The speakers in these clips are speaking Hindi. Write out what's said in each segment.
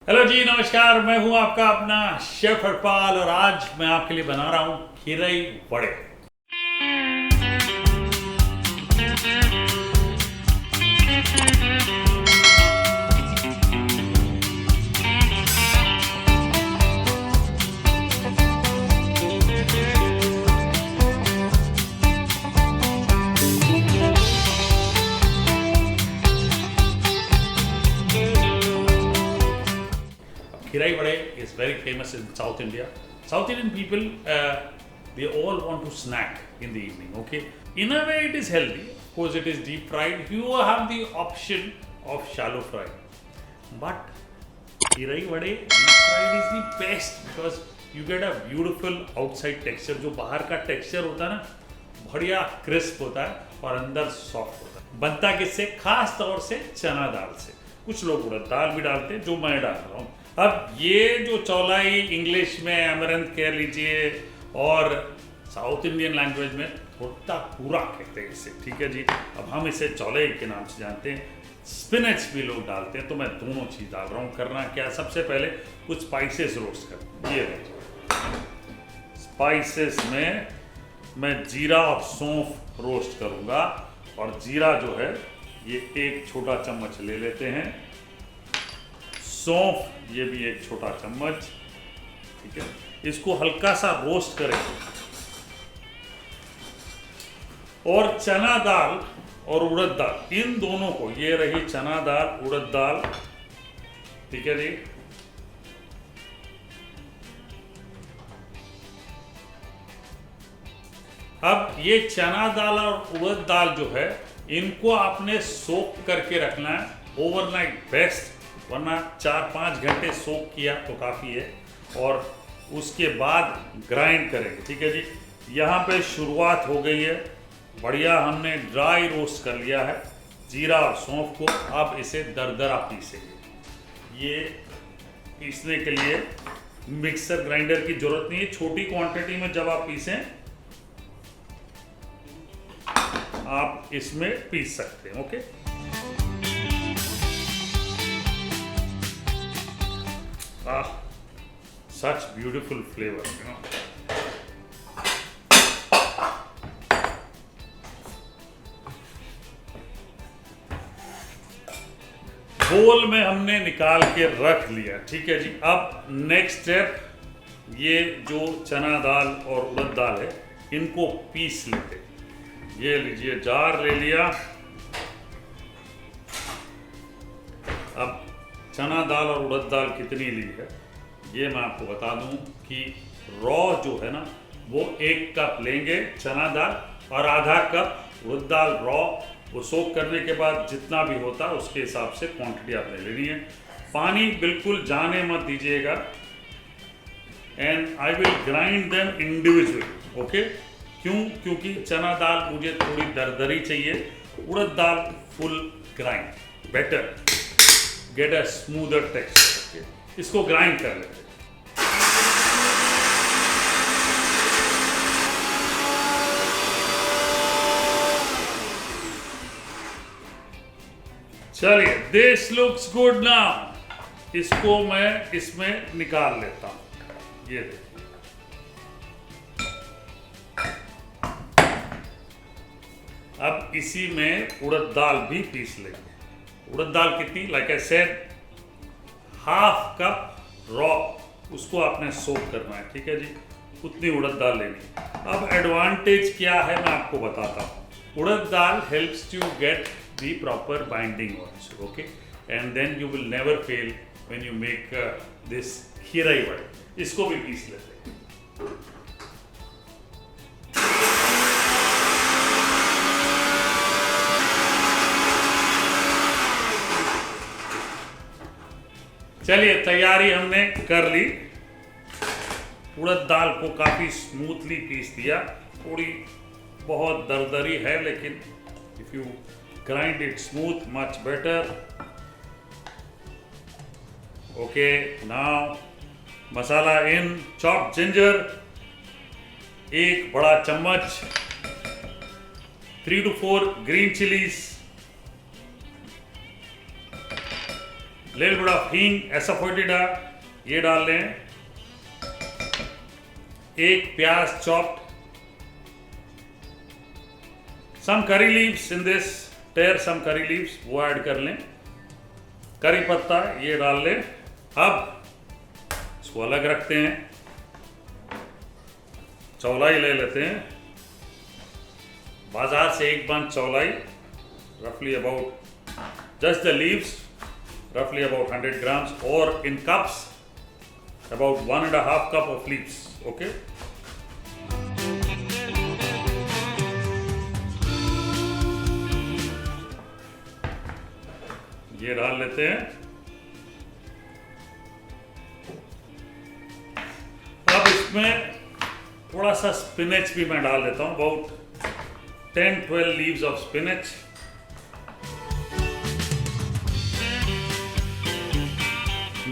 हेलो जी, नमस्कार। मैं हूं आपका अपना शेफ हरपाल और आज मैं आपके लिए बना रहा हूं खीरई वड़े। Khirai vade is very famous in South India. South Indian people, they all want to snack in the evening. Okay, in a way it is healthy. Of course, it is deep fried. You have the option of shallow fry, but khirai vade deep fried is the best because you get a beautiful outside texture. जो बाहर का texture होता है ना, बढ़िया क्रिस्प होता है और अंदर सॉफ्ट होता है। बनता किससे? खास तौर से चना दाल से। कुछ लोग उड़द दाल भी डालते हैं, जो मैं डाल रहा हूँ। अब ये जो चौलाई इंग्लिश में अमरंथ कह लीजिए और साउथ इंडियन लैंग्वेज में थोड़ा पूरा कहते हैं इसे, ठीक है जी। अब हम इसे चौलाई के नाम से जानते हैं। स्पिनच भी लोग डालते हैं, तो मैं दोनों चीज़ डाल रहा हूँ। करना क्या, सबसे पहले कुछ स्पाइसेस रोस्ट कर। ये स्पाइसेस में मैं जीरा और सौंफ रोस्ट करूँगा, और जीरा जो है ये 1 छोटा चम्मच ले लेते हैं, सौंफ ये भी 1 छोटा चम्मच, ठीक है। इसको हल्का सा रोस्ट करेंगे, और चना दाल और उड़द दाल, इन दोनों को, ये रही चना दाल उड़द दाल, ठीक है जी। अब ये चना दाल और उड़द दाल जो है, इनको आपने सोक करके रखना है ओवरनाइट बेस्ट, वरना 4-5 घंटे सोक किया तो काफ़ी है। और उसके बाद ग्राइंड करेंगे, ठीक है जी। यहाँ पे शुरुआत हो गई है, बढ़िया हमने ड्राई रोस्ट कर लिया है जीरा और सौंफ को। अब इसे दरदरा पीसेंगे। ये पीसने के लिए मिक्सर ग्राइंडर की ज़रूरत नहीं है। छोटी क्वांटिटी में जब आप पीसें, आप इसमें पीस सकते हैं। Okay, such beautiful flavor, you know. बोल में हमने निकाल के रख लिया, ठीक है जी। अब नेक्स्ट स्टेप, ये जो चना दाल और उड़द दाल है, इनको पीस लेते हैं। ये लीजिए, जार ले लिया। अब चना दाल और उड़द दाल कितनी ली है ये मैं आपको बता दूं कि रॉ जो है ना, वो 1 कप लेंगे चना दाल, और आधा कप उड़द दाल रॉ। वो सोक करने के बाद जितना भी होता है उसके हिसाब से क्वांटिटी आपने लेनी है। पानी बिल्कुल जाने मत दीजिएगा। And I will grind them individually. Okay, क्यों? क्योंकि चना दाल मुझे थोड़ी दरदरी चाहिए, उड़द दाल full grind, better get a smoother texture. इसको ग्राइंड कर लेते हैं। चलिए, दिस लुक्स गुड नाउ। इसको मैं इसमें निकाल लेता हूं। ये देखिए, अब इसी में उड़द दाल भी पीस लेंगे। उड़द दाल कितनी? Like I said, ½ cup raw, उसको आपने सोक करना है, ठीक है जी। उतनी उड़द दाल लेनी। अब एडवांटेज क्या है मैं आपको बताता हूँ। उड़द दाल helps to get the proper binding also, okay, and then you will never fail when you make this खीरई वड़े। इसको भी पीस लेते हैं। चलिए, तैयारी हमने कर ली। उड़द दाल को काफ़ी स्मूथली पीस दिया। थोड़ी बहुत दरदरी है, लेकिन if you grind it smooth much better. Okay, now masala in. Chopped ginger 1 बड़ा चम्मच, 3 to 4 green chillies, little bit of हींग एसाफोइटिडा ये डाल लें, एक प्याज chopped, some curry leaves in this, tier some curry leaves वो ऐड कर लें, करी पत्ता ये डाल लें। अब इसको अलग रखते हैं, चौलाई ले लेते हैं, बाजार से एक बंच चौलाई, रफली about just the leaves, roughly about 100 grams, or in cups about 1.5 cup of leaves. Okay, ये डाल लेते हैं। अब इसमें थोड़ा सा स्पिनच भी मैं डाल देता हूं, about 10-12 leaves of spinach।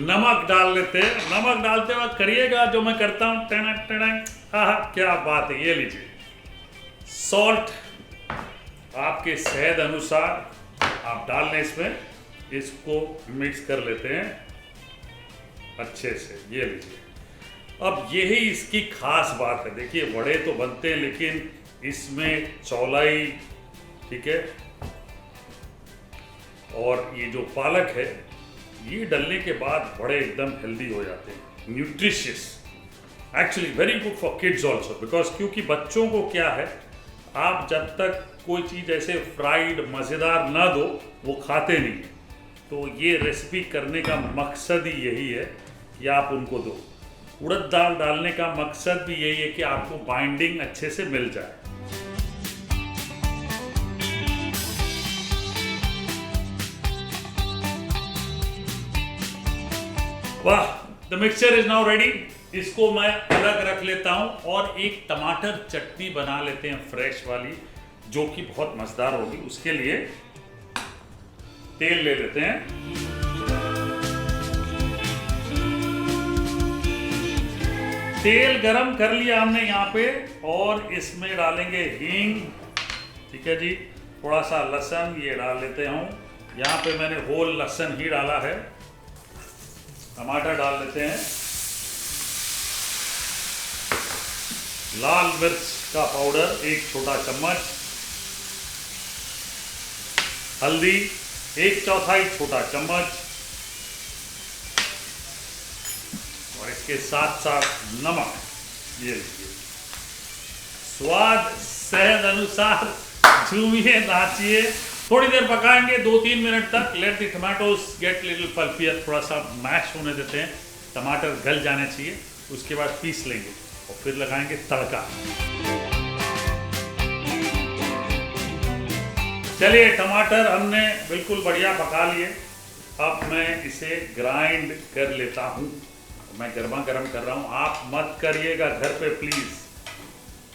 नमक डाल लेते हैं। नमक डालते वक्त करिएगा जो मैं करता हूँ, टेन टेन, हाँ क्या बात है। ये लीजिए सॉल्ट आपके सेहत अनुसार आप डाल लें इसमें, इसको मिक्स कर लेते हैं अच्छे से। ये लीजिए। अब यही इसकी खास बात है। देखिए वड़े तो बनते हैं लेकिन इसमें चौलाई, ठीक है, और ये जो पालक है ये डलने के बाद बड़े एकदम हेल्दी हो जाते हैं, nutritious, actually very good for kids also, because क्योंकि बच्चों को क्या है, आप जब तक कोई चीज़ ऐसे फ्राइड मज़ेदार ना दो वो खाते नहीं। तो ये रेसिपी करने का मकसद ही यही है कि आप उनको दो। उड़द दाल डालने का मकसद भी यही है कि आपको बाइंडिंग अच्छे से मिल जाए। वाह, the mixture is now ready. इसको मैं अलग रख लेता हूं और एक टमाटर चटनी बना लेते हैं फ्रेश वाली, जो कि बहुत मजेदार होगी। उसके लिए तेल ले लेते हैं, तेल गरम कर लिया हमने यहाँ पे, और इसमें डालेंगे हींग, ठीक है जी, थोड़ा सा लहसुन ये डाल लेते हूँ। यहाँ पे मैंने होल लहसुन ही डाला है। टमाटर डाल लेते हैं, लाल मिर्च का पाउडर 1 छोटा चम्मच, हल्दी 1/4 छोटा चम्मच, और इसके साथ साथ नमक। ये लीजिए, स्वाद सेहत अनुसार, झूमिए नाचिए। थोड़ी देर पकाएंगे 2-3 मिनट तक। Let the tomatoes get little pulpier, थोड़ा सा मैश होने देते हैं, टमाटर गल जाने चाहिए। उसके बाद पीस लेंगे और फिर लगाएंगे तड़का। चलिए, टमाटर हमने बिल्कुल बढ़िया पका लिए। अब मैं इसे ग्राइंड कर लेता हूँ। मैं गर्मा गर्म कर रहा हूँ, आप मत करिएगा घर पे प्लीज,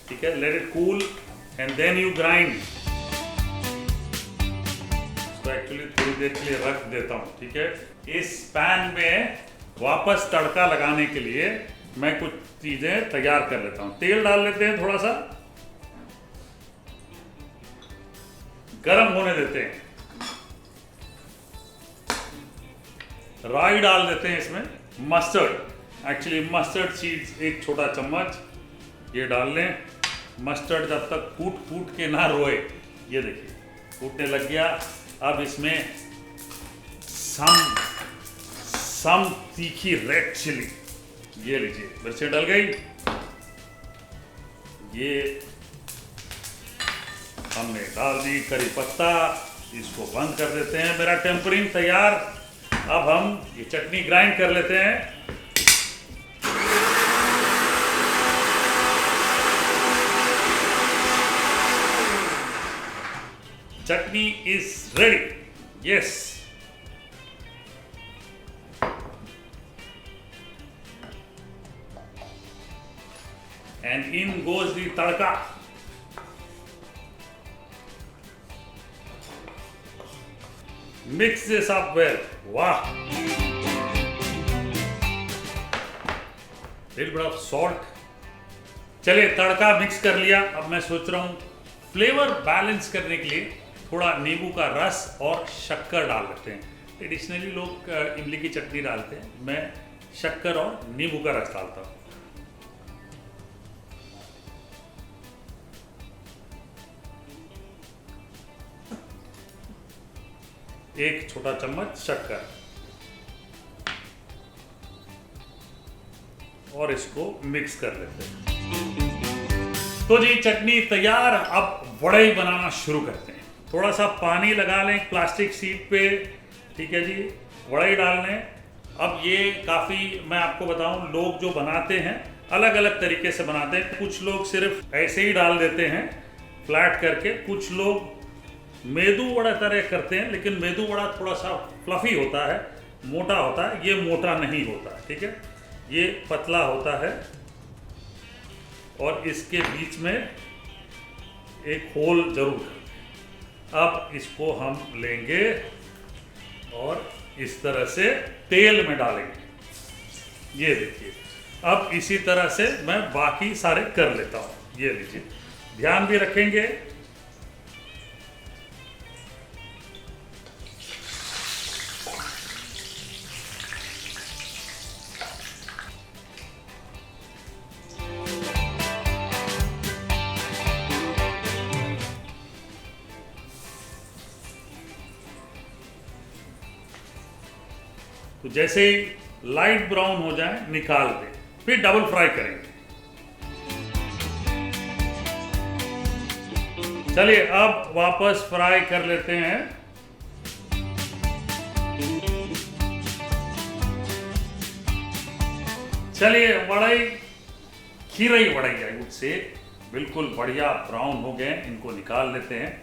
ठीक है। Let it cool and then you grind. Actually थोड़ी देर के लिए रख देता हूँ, ठीक है। इस पैन में वापस तड़का लगाने के लिए मैं कुछ चीजें तैयार कर लेता हूँ। तेल डाल लेते हैं, थोड़ा सा गरम होने देते हैं। राई डाल देते हैं इसमें, मस्टर्ड, एक्चुअली मस्टर्ड सीड्स 1 छोटा चम्मच ये डाल लें। मस्टर्ड जब तक फूट के ना रोए, ये देखिए फूटने लग गया। अब इसमें सम तीखी रेड चिली, ये लीजिए, मिर्चें डल गई। ये हमने डाल दी करी पत्ता, इसको बंद कर देते हैं। मेरा टेम्परिंग तैयार। अब हम ये चटनी ग्राइंड कर लेते हैं। Chutney is ready. Yes. And in goes the tadka. Mix this up well. Wow. Little bit of salt. चलिए, तड़का मिक्स कर लिया। अब मैं सोच रहा हूँ फ्लेवर बैलेंस करने के लिए थोड़ा नींबू का रस और शक्कर डाल लेते हैं। ट्रेडिशनली लोग इमली की चटनी डालते हैं, मैं शक्कर और नींबू का रस डालता हूँ। एक छोटा चम्मच शक्कर और इसको मिक्स कर लेते हैं। तो जी चटनी तैयार। अब वड़े बनाना शुरू करते हैं। थोड़ा सा पानी लगा लें प्लास्टिक शीट पे, ठीक है जी, वड़े डाल लें। अब ये काफ़ी, मैं आपको बताऊं, लोग जो बनाते हैं अलग अलग तरीके से बनाते हैं। कुछ लोग सिर्फ ऐसे ही डाल देते हैं फ्लैट करके, कुछ लोग मेदू वड़ा तरह करते हैं, लेकिन मेदू वड़ा थोड़ा सा फ्लफी होता है, मोटा होता है, ये मोटा नहीं होता, ठीक है, ये पतला होता है। और इसके बीच में एक होल जरूर करते हैं। अब इसको हम लेंगे और इस तरह से तेल में डालेंगे। ये देखिए, अब इसी तरह से मैं बाकी सारे कर लेता हूँ। ये लीजिए, ध्यान भी रखेंगे तो जैसे ही लाइट ब्राउन हो जाए निकाल दें, फिर डबल फ्राई करेंगे। चलिए अब वापस फ्राई कर लेते हैं। चलिए वड़ई, खीरई वड़ई आई वुड से, बिल्कुल बढ़िया ब्राउन हो गए, इनको निकाल लेते हैं।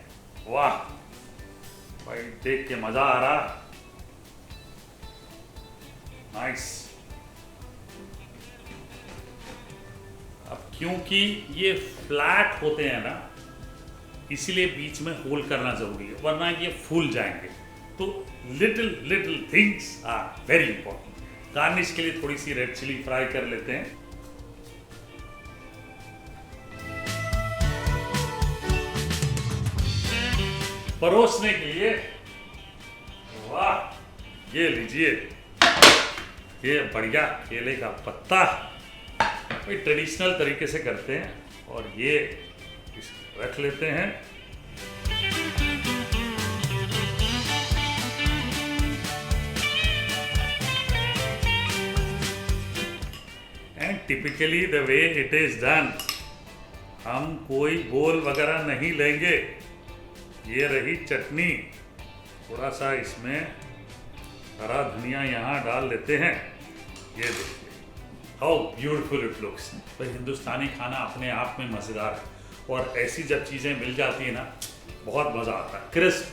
वाह भाई, देख के मजा आ रहा, नाइस। अब क्योंकि ये फ्लैट होते हैं ना, इसीलिए बीच में होल करना जरूरी है, वरना ये फूल जाएंगे। तो little things are very important. Garnish के लिए थोड़ी सी रेड चिली फ्राई कर लेते हैं। परोसने के लिए, वाह, ये लीजिए, ये बढ़िया केले का पत्ता, कोई ट्रेडिशनल तरीके से करते हैं, और ये रख लेते हैं। And typically the way it is done, हम कोई बोल वगैरह नहीं लेंगे। ये रही चटनी, थोड़ा सा इसमें हरा धनिया यहाँ डाल लेते हैं। ये देखिए, हाउ ब्यूटीफुल इट लुक्स। तो हिंदुस्तानी खाना अपने आप में मज़ेदार है, और ऐसी जब चीज़ें मिल जाती है ना, बहुत मज़ा आता है। क्रिस्प